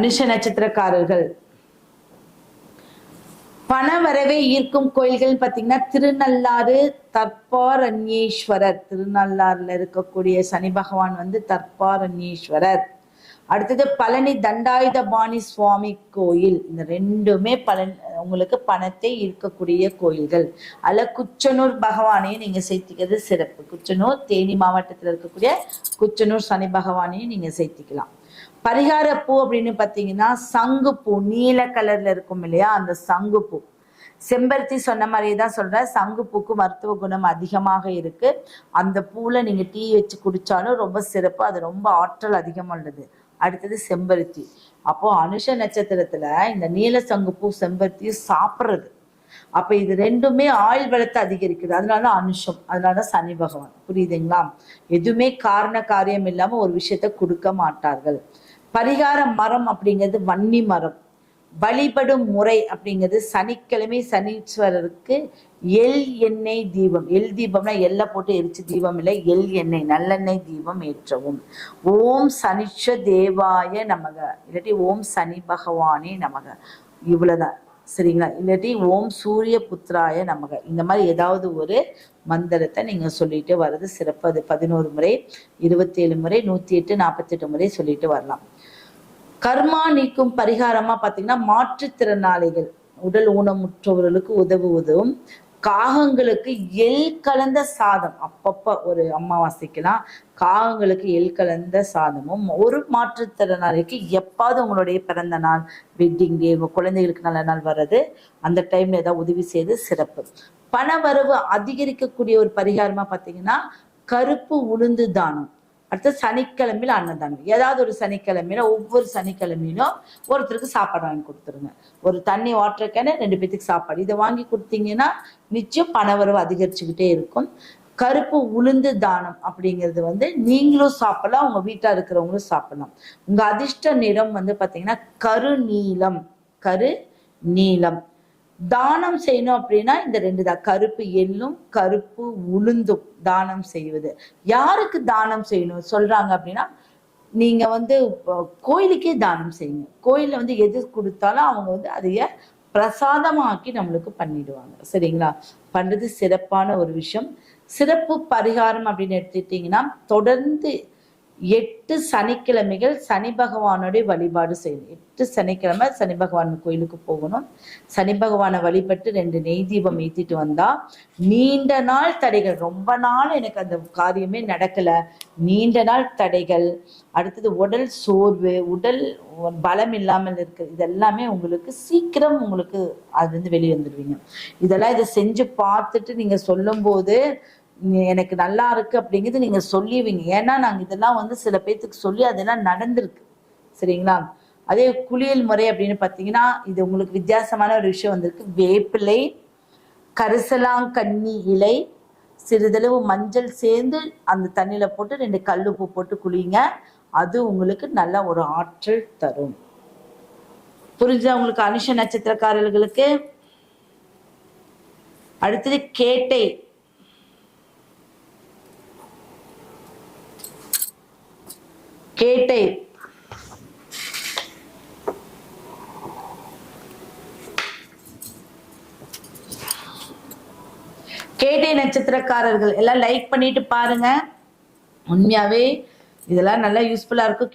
அனுஷ நட்சத்திரக்காரர்கள் பண வரவை ஈர்க்கும் கோயில்கள் பார்த்தீங்கன்னா திருநள்ளாறு தர்பாரண்யேஸ்வரர். திருநள்ளாறுல இருக்கக்கூடிய சனி பகவான் வந்து தர்பாரண்யேஸ்வரர். அடுத்தது பழனி தண்டாயுதபாணி சுவாமி கோயில். இந்த ரெண்டுமே உங்களுக்கு பணத்தை ஈர்க்கக்கூடிய கோயில்கள். அதில் குச்சனூர் பகவானையும் நீங்க சேர்த்திக்கிறது சிறப்பு. குச்சனூர் தேனி மாவட்டத்தில் இருக்கக்கூடிய குச்சனூர் சனி பகவானையும் நீங்க சேர்த்திக்கலாம். பரிகார பூ அப்படின்னு பார்த்தீங்கன்னா சங்குப்பூ, நீல கலர்ல இருக்கும் இல்லையா, அந்த சங்குப்பூ. செம்பருத்தி சொன்ன மாதிரியே தான் சொல்றேன், சங்குப்பூக்கு மருத்துவ குணம் அதிகமாக இருக்கு. அந்த பூல நீங்க டீ வச்சு குடிச்சாலும் ரொம்ப சிறப்பு, அது ரொம்ப ஆற்றல் அதிகமாக உள்ளது. அடுத்தது செம்பருத்தி. அப்போ அனுஷ நட்சத்திரத்துல இந்த நீல சங்குப்பூ செம்பருத்தியும் சாப்பிட்றது, அப்ப இது ரெண்டுமே ஆயுள் பலத்தை அதிகரிக்குது. அதனால அனுஷம், அதனால சனி பகவான். புரியுதுங்களா? எதுவுமே காரண காரியம் இல்லாம ஒரு விஷயத்த கொடுக்க மாட்டார்கள். பரிகார மரம் அப்படிங்கிறது வன்னி மரம். வழிபடும் முறை அப்படிங்கிறது சனிக்கிழமை சனீஸ்வரருக்கு எள் எண்ணெய் தீபம். எள் தீபம்னா எள்ளை போட்டு எரிச்சு தீபம் இல்லை, எள் எண்ணெய் நல்லெண்ணெய் தீபம் ஏற்றவும். ஓம் சனிச்ச தேவாய நமக, இல்லாட்டி ஓம் சனி பகவானே நமக, இவ்வளவுதான். சரிங்களா? இல்லாட்டி ஓம் சூரிய புத்திராய நமக, இந்த மாதிரி ஏதாவது ஒரு மந்திரத்தை நீங்க சொல்லிட்டு வர்றது சிறப்பு. அது 11 முறை, 27 முறை, 108, 48 முறை சொல்லிட்டு வரலாம். கர்மா நீக்கும் பரிகாரமா பாத்தீங்கன்னா மாற்றுத்திறனாளிகள், உடல் ஊனமுற்றவர்களுக்கு உதவுவதும், காகங்களுக்கு எள் கலந்த சாதம் அப்பப்ப ஒரு அமாவாசைக்கெல்லாம் காகங்களுக்கு எள் கலந்த சாதமும், ஒரு மாற்றுத்திறனாளிக்கு எப்பாவது உங்களுடைய பிறந்த நாள், வெட்டிங் டே, உங்க குழந்தைகளுக்கு நல்ல நாள் வர்றது, அந்த டைம்ல ஏதாவது உதவி செய்து சிறப்பு. பண வரவு அதிகரிக்கக்கூடிய ஒரு பரிகாரமா பார்த்தீங்கன்னா கருப்பு உளுந்து தானம். அடுத்து சனிக்கிழமையில அன்னதானம். ஏதாவது ஒரு சனிக்கிழமையில, ஒவ்வொரு சனிக்கிழமையிலும் ஒருத்தருக்கு சாப்பாடு வாங்கி கொடுத்துருங்க. ஒரு தண்ணி வாட்டர் கேன 2 பேத்துக்கு சாப்பாடு, இதை வாங்கி கொடுத்தீங்கன்னா நிச்சயம் பணவரவு அதிகரிச்சுக்கிட்டே இருக்கும். கருப்பு உளுந்து தானம் அப்படிங்கிறது வந்து நீங்களும் சாப்பிடலாம், உங்க வீட்டா இருக்கிறவங்களும் சாப்பிடலாம். உங்க அதிர்ஷ்ட நிறம் வந்து பாத்தீங்கன்னா கருநீலம். கருநீலம் தானம் செய்யணும் அப்படின்னா இந்த 2 தான், கருப்பு எள்ளும் கருப்பு உளுந்தும் தானம் செய்வது. யாருக்கு தானம் செய்யணும் சொல்றாங்க அப்படின்னா, நீங்க வந்து கோயிலுக்கே தானம் செய்யுங்க. கோயில்ல வந்து எது கொடுத்தாலும் அவங்க வந்து அதைய பிரசாதமாக்கி நம்மளுக்கு பண்ணிடுவாங்க. சரிங்களா? பண்றது சிறப்பான ஒரு விஷயம். சிறப்பு பரிகாரம் அப்படின்னு எடுத்துட்டீங்கன்னா தொடர்ந்து 8 சனிக்கிழமைகள் சனி பகவானுடைய வழிபாடு செய்யணும். 8 சனிக்கிழமை சனி பகவான் கோயிலுக்கு போகணும். சனி பகவானை வழிபட்டு 2 நெய் தீபம் ஏற்றிட்டு வந்தா நீண்ட நாள் தடைகள், ரொம்ப நாள் எனக்கு அந்த காரியமே நடக்கல, நீண்ட நாள் தடைகள், அடுத்தது உடல் சோர்வு, உடல் பலம் இல்லாமல் இருக்கு, இதெல்லாமே உங்களுக்கு சீக்கிரம் உங்களுக்கு அது வந்து வெளியே வந்துடுவீங்க. இதெல்லாம் இதை செஞ்சு பார்த்துட்டு நீங்க சொல்லும் போது எனக்கு நல்லா இருக்கு அப்படிங்கிறது நீங்க சொல்லிடுவீங்க. ஏன்னா நாங்க இதெல்லாம் வந்து சில பேர்த்துக்கு சொல்லி அதெல்லாம் நடந்திருக்கு. சரிங்களா? அதே குளியல் முறை அப்படின்னு பார்த்தீங்கன்னா இது உங்களுக்கு வித்தியாசமான ஒரு விஷயம் வந்திருக்கு. வேப்பிலை, கரிசலாங்கண்ணி இலை, சிறிதளவு மஞ்சள் சேர்ந்து அந்த தண்ணியில போட்டு 2 கல்லுப்பு போட்டு குளிங்க. அது உங்களுக்கு நல்ல ஒரு ஆற்றல் தரும். புரிஞ்சா உங்களுக்கு அனுஷ நட்சத்திரக்காரர்களுக்கு? அடுத்தது கேட்டை. கேட்டை கேட்டை நட்சத்திரக்காரர்கள் எல்லாம் லைக் பண்ணிட்டு பாருங்க. உண்மையாவே இதெல்லாம் நல்லா யூஸ்ஃபுல்லா இருக்கும்.